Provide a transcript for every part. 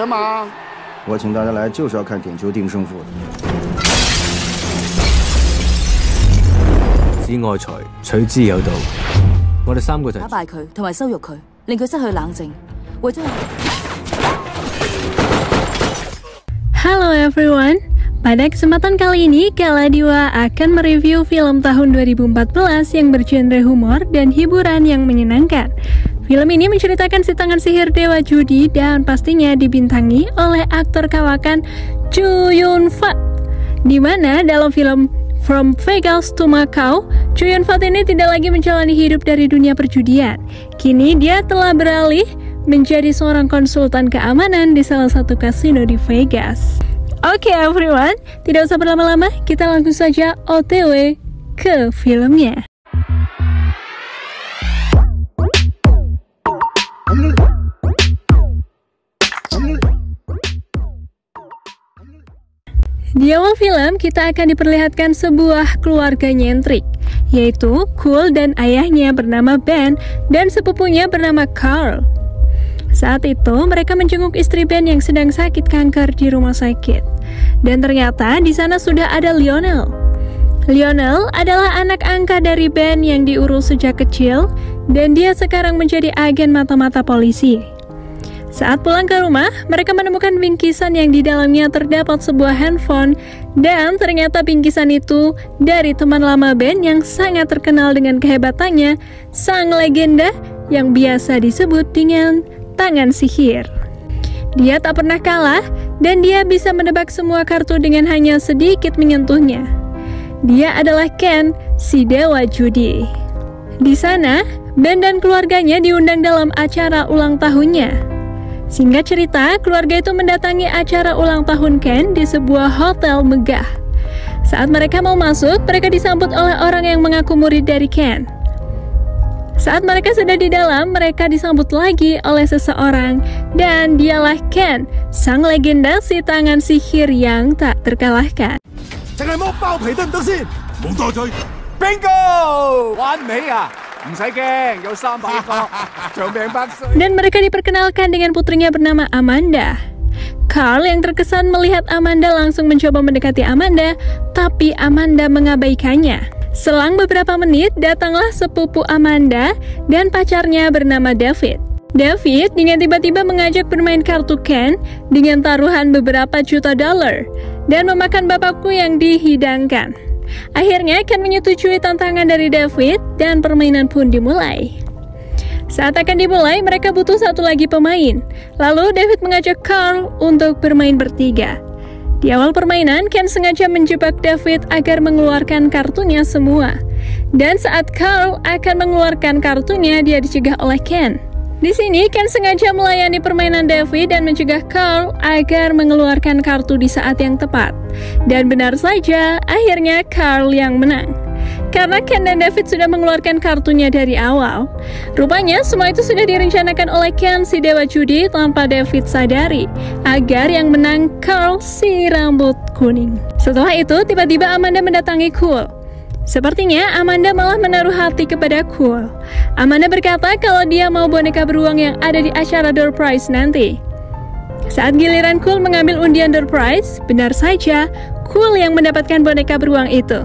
的嘛。我请大家来就是要看点球定胜負的。子愛財，取之有道。我哋三個就打敗佢，同埋羞辱佢，令佢失去冷靜。為咗 Halo everyone, pada kesempatan kali ini Galadewa akan mereview film tahun 2014 yang bergenre humor dan hiburan yang menyenangkan. Film ini menceritakan si tangan sihir dewa judi dan pastinya dibintangi oleh aktor kawakan Chow Yun-fat. Di mana dalam film From Vegas to Macau, Chow Yun-fat ini tidak lagi menjalani hidup dari dunia perjudian. Kini dia telah beralih menjadi seorang konsultan keamanan di salah satu kasino di Vegas. Oke everyone, tidak usah berlama-lama, kita langsung saja OTW ke filmnya. Di awal film, kita akan diperlihatkan sebuah keluarga nyentrik, yaitu Cool dan ayahnya bernama Ben dan sepupunya bernama Carl. Saat itu, mereka menjenguk istri Ben yang sedang sakit kanker di rumah sakit. Dan ternyata di sana sudah ada Lionel. Lionel adalah anak angkat dari Ben yang diurus sejak kecil, dan dia sekarang menjadi agen mata-mata polisi. Saat pulang ke rumah, mereka menemukan bingkisan yang di dalamnya terdapat sebuah handphone, dan ternyata bingkisan itu dari teman lama Ben yang sangat terkenal dengan kehebatannya, sang legenda yang biasa disebut dengan tangan sihir. Dia tak pernah kalah, dan dia bisa menebak semua kartu dengan hanya sedikit menyentuhnya. Dia adalah Ken, si dewa judi. Di sana, Ben dan keluarganya diundang dalam acara ulang tahunnya. Singkat cerita, keluarga itu mendatangi acara ulang tahun Ken di sebuah hotel megah. Saat mereka mau masuk, mereka disambut oleh orang yang mengaku murid dari Ken. Saat mereka sudah di dalam, mereka disambut lagi oleh seseorang, dan dialah Ken, sang legenda si tangan sihir yang tak terkalahkan. Bingo! 完美啊！ Dan mereka diperkenalkan dengan putrinya bernama Amanda. Carl yang terkesan melihat Amanda langsung mencoba mendekati Amanda, tapi Amanda mengabaikannya. Selang beberapa menit, datanglah sepupu Amanda dan pacarnya bernama David. David dengan tiba-tiba mengajak bermain kartu Ken dengan taruhan beberapa juta dolar dan memakan bapakku yang dihidangkan. Akhirnya Ken menyetujui tantangan dari David dan permainan pun dimulai. Saat akan dimulai, mereka butuh satu lagi pemain. Lalu David mengajak Carl untuk bermain bertiga. Di awal permainan, Ken sengaja menjebak David agar mengeluarkan kartunya semua. Dan saat Carl akan mengeluarkan kartunya, dia dicegah oleh Ken. Di sini, Ken sengaja melayani permainan David dan mencegah Carl agar mengeluarkan kartu di saat yang tepat. Dan benar saja, akhirnya Carl yang menang. Karena Ken dan David sudah mengeluarkan kartunya dari awal. Rupanya, semua itu sudah direncanakan oleh Ken si dewa judi tanpa David sadari, agar yang menang Carl si rambut kuning. Setelah itu, tiba-tiba Amanda mendatangi Cool. Sepertinya Amanda malah menaruh hati kepada Cool. Amanda berkata kalau dia mau boneka beruang yang ada di acara door prize nanti. Saat giliran Cool mengambil undian door prize, benar saja Cool yang mendapatkan boneka beruang itu.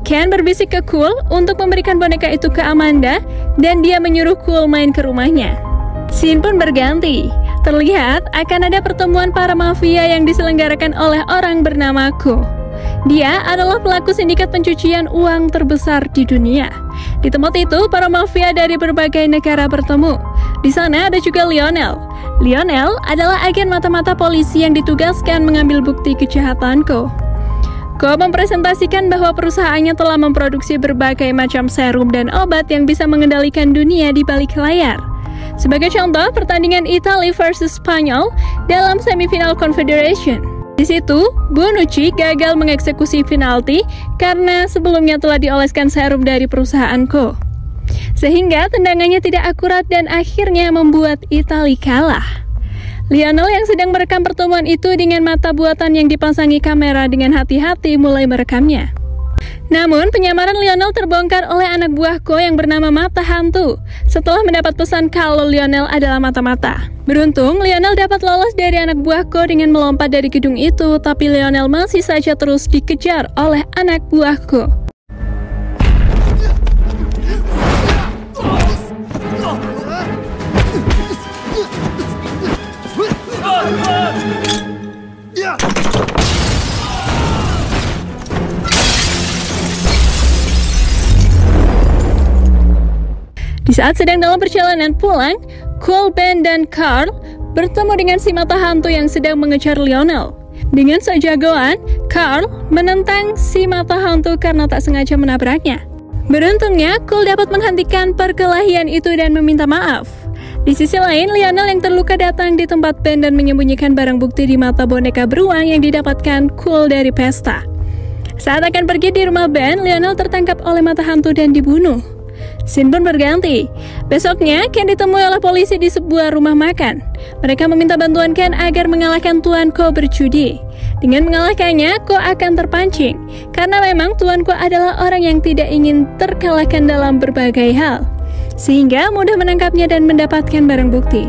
Ken berbisik ke Cool untuk memberikan boneka itu ke Amanda, dan dia menyuruh Cool main ke rumahnya. Scene pun berganti. Terlihat akan ada pertemuan para mafia yang diselenggarakan oleh orang bernama Ko. Dia adalah pelaku sindikat pencucian uang terbesar di dunia. Di tempat itu, para mafia dari berbagai negara bertemu. Di sana ada juga Lionel. Lionel adalah agen mata-mata polisi yang ditugaskan mengambil bukti kejahatan Ko. Ko mempresentasikan bahwa perusahaannya telah memproduksi berbagai macam serum dan obat yang bisa mengendalikan dunia di balik layar. Sebagai contoh, pertandingan Italia versus Spanyol dalam semifinal Confederation. Di situ, Bonucci gagal mengeksekusi penalti karena sebelumnya telah dioleskan serum dari perusahaan Ko. Sehingga tendangannya tidak akurat dan akhirnya membuat Italia kalah. Lionel yang sedang merekam pertemuan itu dengan mata buatan yang dipasangi kamera dengan hati-hati mulai merekamnya. Namun, penyamaran Lionel terbongkar oleh anak buah Ko yang bernama Mata Hantu setelah mendapat pesan kalau Lionel adalah mata-mata. Beruntung, Lionel dapat lolos dari anak buah Ko dengan melompat dari gedung itu, tapi Lionel masih saja terus dikejar oleh anak buah Ko. Di saat sedang dalam perjalanan pulang, Cole, Ben, dan Carl bertemu dengan si mata hantu yang sedang mengejar Lionel. Dengan sejagoan, Carl menentang si mata hantu karena tak sengaja menabraknya. Beruntungnya, Cole dapat menghentikan perkelahian itu dan meminta maaf. Di sisi lain, Lionel yang terluka datang di tempat Ben dan menyembunyikan barang bukti di mata boneka beruang yang didapatkan Cole dari pesta. Saat akan pergi di rumah Ben, Lionel tertangkap oleh mata hantu dan dibunuh. Scene pun berganti. Besoknya, Ken ditemui oleh polisi di sebuah rumah makan. Mereka meminta bantuan Ken agar mengalahkan Tuan Ko berjudi. Dengan mengalahkannya, Ko akan terpancing. Karena memang Tuan Ko adalah orang yang tidak ingin terkalahkan dalam berbagai hal, sehingga mudah menangkapnya dan mendapatkan barang bukti.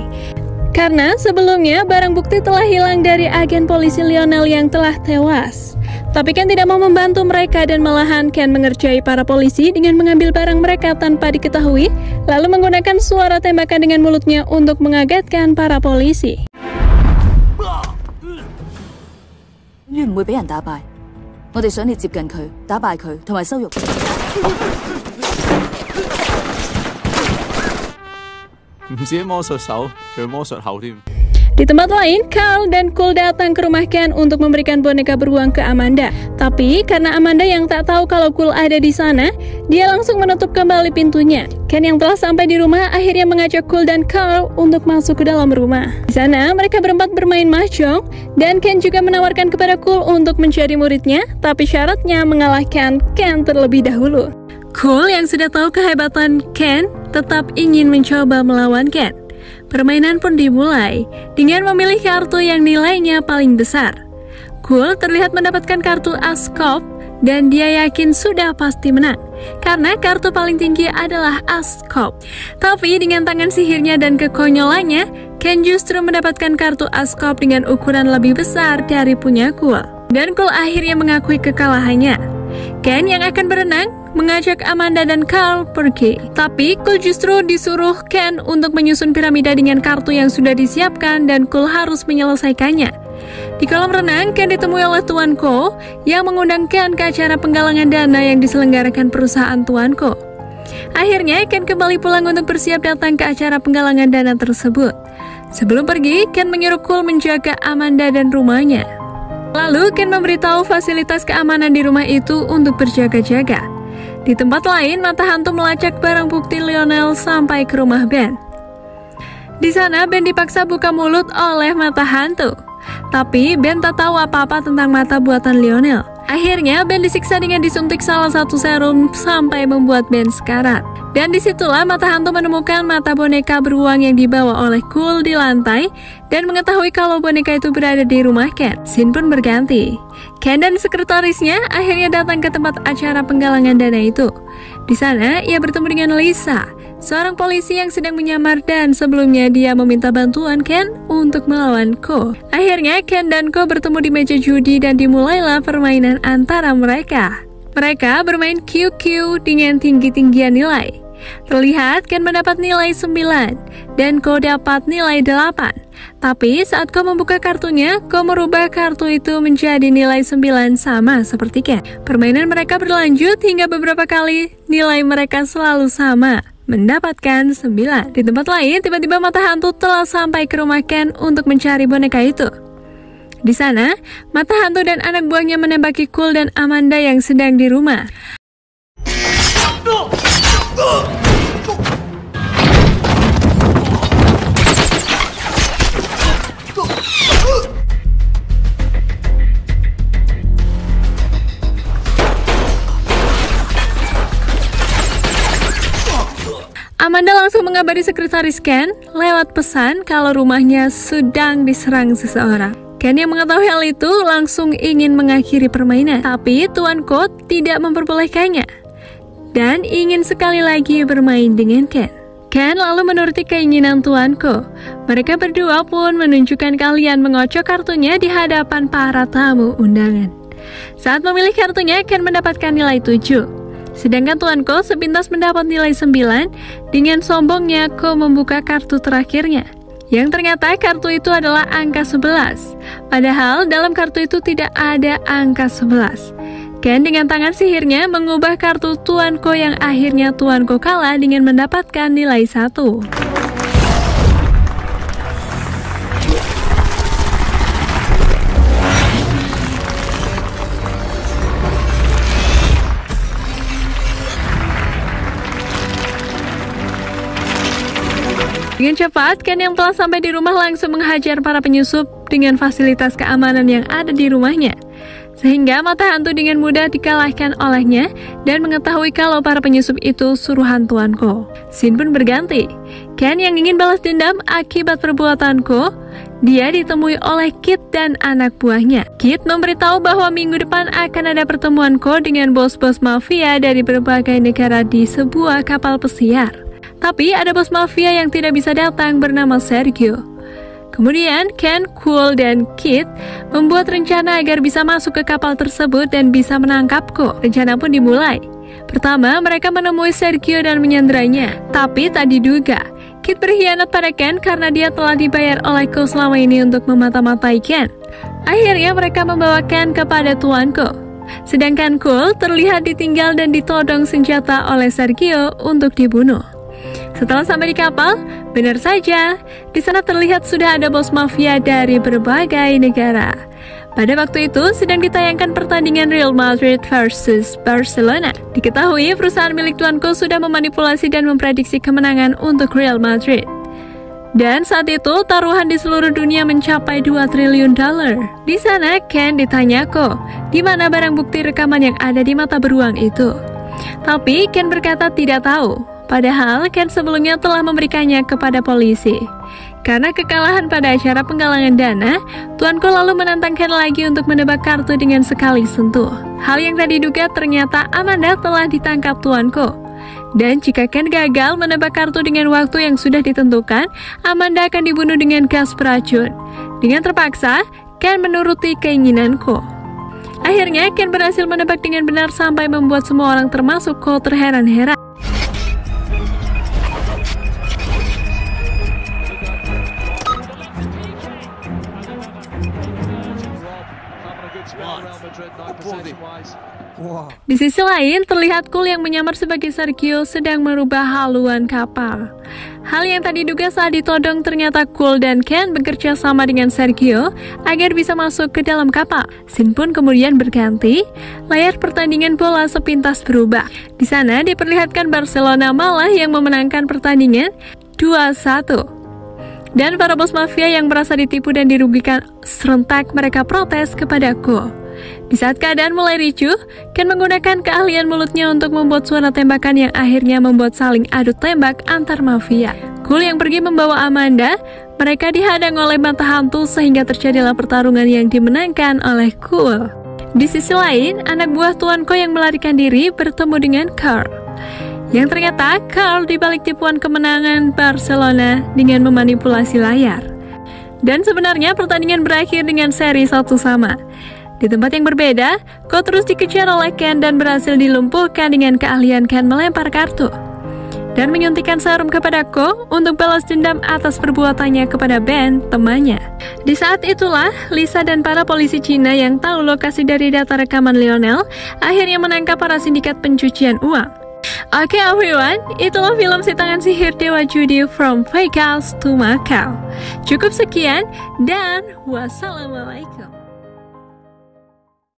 Karena sebelumnya barang bukti telah hilang dari agen polisi Lionel yang telah tewas. Tapi Ken tidak mau membantu mereka dan malahan Ken mengerjai para polisi dengan mengambil barang mereka tanpa diketahui, lalu menggunakan suara tembakan dengan mulutnya untuk mengagetkan para polisi. 永遠唔會俾人打敗。我哋想你接近佢，打敗佢，同埋羞辱佢。唔止魔術手，仲有魔術後添。 Di tempat lain, Carl dan Cole datang ke rumah Ken untuk memberikan boneka beruang ke Amanda. Tapi karena Amanda yang tak tahu kalau Cole ada di sana, dia langsung menutup kembali pintunya. Ken yang telah sampai di rumah akhirnya mengajak Cole dan Carl untuk masuk ke dalam rumah. Di sana, mereka berempat bermain mahjong dan Ken juga menawarkan kepada Cole untuk menjadi muridnya, tapi syaratnya mengalahkan Ken terlebih dahulu. Cole yang sudah tahu kehebatan Ken tetap ingin mencoba melawan Ken. Permainan pun dimulai dengan memilih kartu yang nilainya paling besar. Cole terlihat mendapatkan kartu as cop dan dia yakin sudah pasti menang karena kartu paling tinggi adalah as cop. Tapi dengan tangan sihirnya dan kekonyolannya, Ken justru mendapatkan kartu as cop dengan ukuran lebih besar dari punya Cole. Dan Cole akhirnya mengakui kekalahannya. Ken yang akan berenang mengajak Amanda dan Carl pergi. Tapi Cole justru disuruh Ken untuk menyusun piramida dengan kartu yang sudah disiapkan dan Cole harus menyelesaikannya. Di kolam renang, Ken ditemui oleh Tuan Ko yang mengundang Ken ke acara penggalangan dana yang diselenggarakan perusahaan Tuan Ko. Akhirnya Ken kembali pulang untuk bersiap datang ke acara penggalangan dana tersebut. Sebelum pergi, Ken menyuruh Cole menjaga Amanda dan rumahnya. Lalu Ken memberitahu fasilitas keamanan di rumah itu untuk berjaga-jaga. Di tempat lain, mata hantu melacak barang bukti Lionel sampai ke rumah Ben. Di sana, Ben dipaksa buka mulut oleh mata hantu. Tapi Ben tak tahu apa-apa tentang mata buatan Lionel. Akhirnya, Ben disiksa dengan disuntik salah satu serum sampai membuat Ben sekarat. Dan disitulah mata hantu menemukan mata boneka beruang yang dibawa oleh Cole di lantai dan mengetahui kalau boneka itu berada di rumah Ken. Scene pun berganti. Ken dan sekretarisnya akhirnya datang ke tempat acara penggalangan dana itu. Di sana, ia bertemu dengan Lisa, seorang polisi yang sedang menyamar dan sebelumnya dia meminta bantuan Ken untuk melawan Ko. Akhirnya, Ken dan Ko bertemu di meja judi dan dimulailah permainan antara mereka. Mereka bermain QQ dengan tinggi-tinggian nilai. Terlihat Ken mendapat nilai 9 dan Ko dapat nilai 8. Tapi saat Ko membuka kartunya, Ko merubah kartu itu menjadi nilai 9 sama seperti Ken. Permainan mereka berlanjut hingga beberapa kali nilai mereka selalu sama, mendapatkan 9. Di tempat lain, tiba-tiba mata hantu telah sampai ke rumah Ken untuk mencari boneka itu. Di sana, mata hantu dan anak buahnya menembaki Cole dan Amanda yang sedang di rumah. Amanda langsung mengabari sekretaris Ken lewat pesan kalau rumahnya sedang diserang seseorang. Ken yang mengetahui hal itu langsung ingin mengakhiri permainan, tapi Tuan Ko tidak memperbolehkannya dan ingin sekali lagi bermain dengan Ken. Ken lalu menuruti keinginan Tuan Ko. Mereka berdua pun menunjukkan keahlian mengocok kartunya di hadapan para tamu undangan. Saat memilih kartunya, Ken mendapatkan nilai 7. Sedangkan Tuan Ko sepintas mendapat nilai 9. Dengan sombongnya, Ko membuka kartu terakhirnya, yang ternyata kartu itu adalah angka 11. Padahal dalam kartu itu tidak ada angka 11. Ken dengan tangan sihirnya mengubah kartu Tuan Ko yang akhirnya Tuan Ko kalah dengan mendapatkan nilai 1. Dengan cepat, Ken yang telah sampai di rumah langsung menghajar para penyusup dengan fasilitas keamanan yang ada di rumahnya. Sehingga mata hantu dengan mudah dikalahkan olehnya dan mengetahui kalau para penyusup itu suruhan Tuan Ko. Scene pun berganti. Ken yang ingin balas dendam akibat perbuatan Ko, dia ditemui oleh Kit dan anak buahnya. Kit memberitahu bahwa minggu depan akan ada pertemuan Ko dengan bos-bos mafia dari berbagai negara di sebuah kapal pesiar. Tapi ada bos mafia yang tidak bisa datang bernama Sergio. Kemudian Ken, Cool, dan Kit membuat rencana agar bisa masuk ke kapal tersebut dan bisa menangkap Ko. Rencana pun dimulai. Pertama, mereka menemui Sergio dan menyanderanya. Tapi tak diduga, Kit berkhianat pada Ken karena dia telah dibayar oleh Ko selama ini untuk memata-matai Ken. Akhirnya mereka membawa Ken kepada Tuan Ko. Sedangkan Cool terlihat ditinggal dan ditodong senjata oleh Sergio untuk dibunuh. Setelah sampai di kapal, benar saja, di sana terlihat sudah ada bos mafia dari berbagai negara. Pada waktu itu sedang ditayangkan pertandingan Real Madrid versus Barcelona. Diketahui perusahaan milik Tuan Ko sudah memanipulasi dan memprediksi kemenangan untuk Real Madrid. Dan saat itu taruhan di seluruh dunia mencapai $2 triliun. Di sana Ken ditanya Ko, di mana barang bukti rekaman yang ada di mata beruang itu. Tapi Ken berkata tidak tahu. Padahal Ken sebelumnya telah memberikannya kepada polisi. Karena kekalahan pada acara penggalangan dana, Tuan Ko lalu menantang Ken lagi untuk menebak kartu dengan sekali sentuh. Hal yang tak diduga ternyata Amanda telah ditangkap Tuan Ko. Dan jika Ken gagal menebak kartu dengan waktu yang sudah ditentukan, Amanda akan dibunuh dengan gas beracun. Dengan terpaksa, Ken menuruti keinginan Ko. Akhirnya Ken berhasil menebak dengan benar sampai membuat semua orang termasuk Ko terheran-heran. Di sisi lain, terlihat Cool yang menyamar sebagai Sergio sedang merubah haluan kapal. Hal yang tak diduga saat ditodong ternyata Cool dan Ken bekerja sama dengan Sergio agar bisa masuk ke dalam kapal. Scene pun kemudian berganti, layar pertandingan bola sepintas berubah. Di sana diperlihatkan Barcelona malah yang memenangkan pertandingan 2-1. Dan para bos mafia yang merasa ditipu dan dirugikan serentak mereka protes kepada Ko. Di saat keadaan mulai ricuh, Ken menggunakan keahlian mulutnya untuk membuat suara tembakan yang akhirnya membuat saling adu tembak antar mafia. Cool yang pergi membawa Amanda, mereka dihadang oleh mata hantu sehingga terjadilah pertarungan yang dimenangkan oleh Cool. Di sisi lain, anak buah Tuan Ko yang melarikan diri bertemu dengan Carl. Yang ternyata Carl dibalik tipuan kemenangan Barcelona dengan memanipulasi layar. Dan sebenarnya pertandingan berakhir dengan seri 1-1. Di tempat yang berbeda, Ko terus dikejar oleh Ken dan berhasil dilumpuhkan dengan keahlian Ken melempar kartu dan menyuntikkan serum kepada Ko untuk balas dendam atas perbuatannya kepada Ben, temannya. Di saat itulah, Lisa dan para polisi Cina yang tahu lokasi dari data rekaman Lionel akhirnya menangkap para sindikat pencucian uang. Oke everyone, itulah film Si Tangan Sihir Dewa Judi From Vegas to Macau. Cukup sekian dan wassalamualaikum.